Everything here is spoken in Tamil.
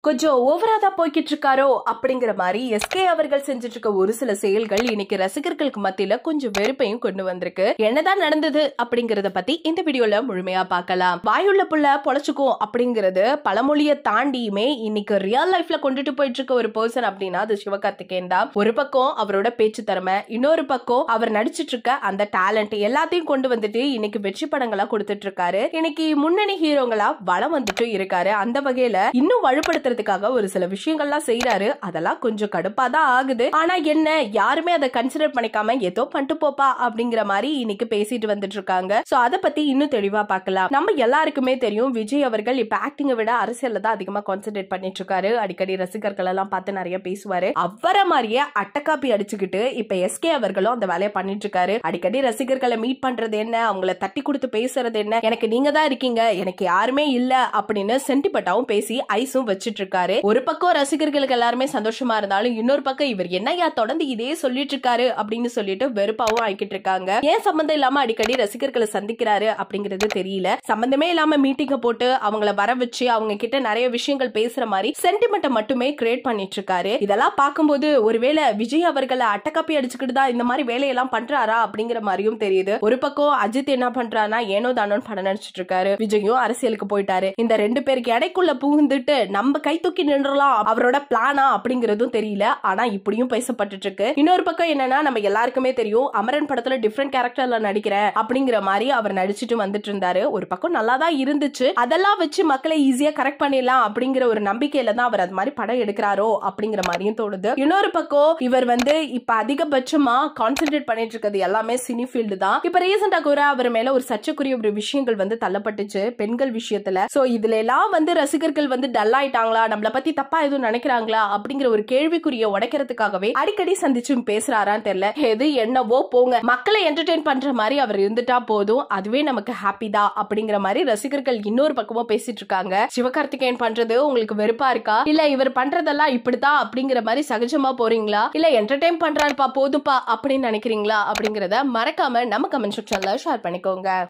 கொஞ்சம் ஓவரா தான் போய்கிட்டு இருக்காரோ அப்படிங்கிற மாதிரி எஸ்கே அவர்கள் செஞ்சுட்டு இருக்க ஒரு சில செயல்கள் இன்னைக்கு ரசிகர்களுக்கு மத்தியில கொஞ்சம் வெறுப்பையும் கொண்டு வந்திருக்கு. என்னதான் நடந்தது அப்படிங்கறத பத்தி இந்த வீடியோல முழுமையா பார்க்கலாம். வாயுள்ள புள்ள பொழைச்சுக்கும் அப்படிங்கறது பழமொழியை தாண்டியுமே இன்னைக்கு ரியல் லைஃப்ல கொண்டுட்டு போயிட்டு இருக்க ஒரு பர்சன் அப்படின்னா அது சிவகார்த்திகேயன் தான். ஒரு பக்கம் அவரோட பேச்சு திறமை, இன்னொரு பக்கம் அவர் நடிச்சிட்டு இருக்க அந்த டேலண்ட் எல்லாத்தையும் கொண்டு வந்துட்டு இன்னைக்கு வெற்றி படங்களா கொடுத்துட்டு இருக்காரு. இன்னைக்கு முன்னணி ஹீரோங்களா வளம் வந்துட்டு இருக்காரு. அந்த வகையில இன்னும் வலுப்படுத்த ஒரு சில விஷயங்கள்லாம் செய்யறாரு. அதெல்லாம் கொஞ்சம் கடுப்பாதான் ஆகுது. ஆனா என்ன, யாருமே அதை கன்சிடர் பண்ணிக்காம ஏதோ பண்ணிட்டு போப்பா அப்படிங்கிற மாதிரி இன்னைக்கு பேசிட்டு வந்துட்டு இருக்காங்க. சோ அத பத்தி இன்னும் தெளிவா பார்க்கலாம். நம்ம எல்லாருக்குமே தெரியும் விஜய் அவர்கள் இப்ப ஆக்டிங்கை விட அரசியல்ல தான் அதிகமா கான்சென்ட்ரேட் பண்ணிட்டு இருக்காரு. அடிக்கடி ரசிகர்கள் எல்லாம் பார்த்து நிறைய பேசுவாரு. அவரை மாதிரியே அட்டக்காப்பி அடிச்சுக்கிட்டு இப்ப எஸ்கே அவர்களும் அந்த வேலையை பண்ணிட்டு இருக்காரு. அடிக்கடி ரசிகர்களை மீட் பண்றது என்ன, அவங்கள தட்டி கொடுத்து பேசுறது என்ன, எனக்கு நீங்க தான் இருக்கீங்க, எனக்கு யாருமே இல்ல அப்படின்னு சென்டிமெண்டாவும் பேசி ஐஸும் வச்சுட்டு இருக்காரு. ஒரு பக்கம் ரசிகர்களுக்கு எல்லாருமே சந்தோஷமா இருந்தாலும் இன்னொரு பக்கம் இவர் என்னையா தொடர்ந்து இதே சொல்லிட்டு இருக்காரு அப்படின்னு சொல்லிட்டு வெறுப்பாவும் ஆகிட்டு இருக்காங்க. ஏன் சம்பந்தம் இல்லாம அடிக்கடி ரசிகர்களை சந்திக்கிறாரு அப்படிங்கிறது தெரியல. சம்பந்தமே இல்லாம மீட்டிங்க போட்டு அவங்கள வர வச்சு அவங்க கிட்ட நிறைய விஷயங்கள் பேசுற மாதிரி சென்டிமெண்ட்டை மட்டுமே கிரியேட் பண்ணிட்டு இருக்காரு. இதெல்லாம் பார்க்கும்போது ஒருவேளை விஜய் அவர்களை அட்டக்காப்பி அடிச்சுக்கிட்டு தான் இந்த மாதிரி வேலையெல்லாம் பண்றாரா அப்படிங்கிற மாதிரியும் தெரியுது. ஒரு பக்கம் அஜித் என்ன பண்றானா ஏனோ தானோன்னு படம் நடிச்சிட்டு இருக்காரு. விஜயும் அரசியலுக்கு போயிட்டாரு. இந்த ரெண்டு பேருக்கு இடைக்குள்ள புகுந்துட்டு நம்ம கை தூக்கி நின்றலாம் அவரோட பிளானா அப்படிங்கறதும் தெரியல. ஆனா இப்படியும் பேசப்பட்டு இருக்கு. இன்னொரு பக்கம் என்னன்னா, நம்ம எல்லாருக்குமே தெரியும் அமரன் படத்துல டிஃபரெண்ட் கேரக்டர்ல நடிக்கிறேன் அப்படிங்கிற மாதிரி அவர் நடிச்சிட்டு வந்துட்டு இருந்தாரு. ஒரு பக்கம் நல்லா தான் இருந்துச்சு. அதெல்லாம் வச்சு மக்களை ஈஸியா கரெக்ட் பண்ணிடலாம் அப்படிங்கிற ஒரு நம்பிக்கையில தான் அவர் அது மாதிரி படம் எடுக்கிறாரோ அப்படிங்கிற மாதிரியும் தோணுது. இன்னொரு பக்கம் இவர் இப்ப அதிகபட்சமா கான்சென்ட்ரேட் பண்ணிட்டு இருக்கிறது எல்லாமே சினி ஃபீல்டு தான். இப்ப ரீசெண்டா கூட அவர் மேல ஒரு சர்ச்சைக்குரிய ஒரு விஷயங்கள் தள்ளப்பட்டுச்சு பெண்கள் விஷயத்துல. சோ இதுல எல்லாம் ரசிகர்கள் டல் ஆயிட்டாங்களா, நம்மள பத்தி தப்பா எதுவும் நினைக்கிறாங்களா அப்படிங்கிற ஒரு கேள்விக்குரிய உடைக்கிறதுக்காகவே அடிக்கடி சந்திச்சு பேசுறாரான்னு தெரியல. எது என்னவோ போங்க, மக்களை என்டர்டெயின் பண்ற மாதிரி அவர் இருந்துட்டா போதும், அதுவே நமக்கு ஹாப்பி தான் அப்படிங்கிற மாதிரி ரசிகர்கள் இன்னொரு பக்கமா பேசிட்டு இருக்காங்க. சிவகார்த்திகேயன் பண்றது உங்களுக்கு வெறுப்பா இருக்கா, இல்ல இவர் பண்றதெல்லாம் இப்படித்தான் அப்படிங்கிற மாதிரி சகஜமா போறீங்களா, இல்ல என்டர்டெயின் பண்றாருப்பா போதுப்பா அப்படின்னு நினைக்கிறீங்களா அப்படிங்கறத மறக்காம நம்ம கமெண்ட் செக்ஷன்ல ஷேர் பண்ணிக்கோங்க.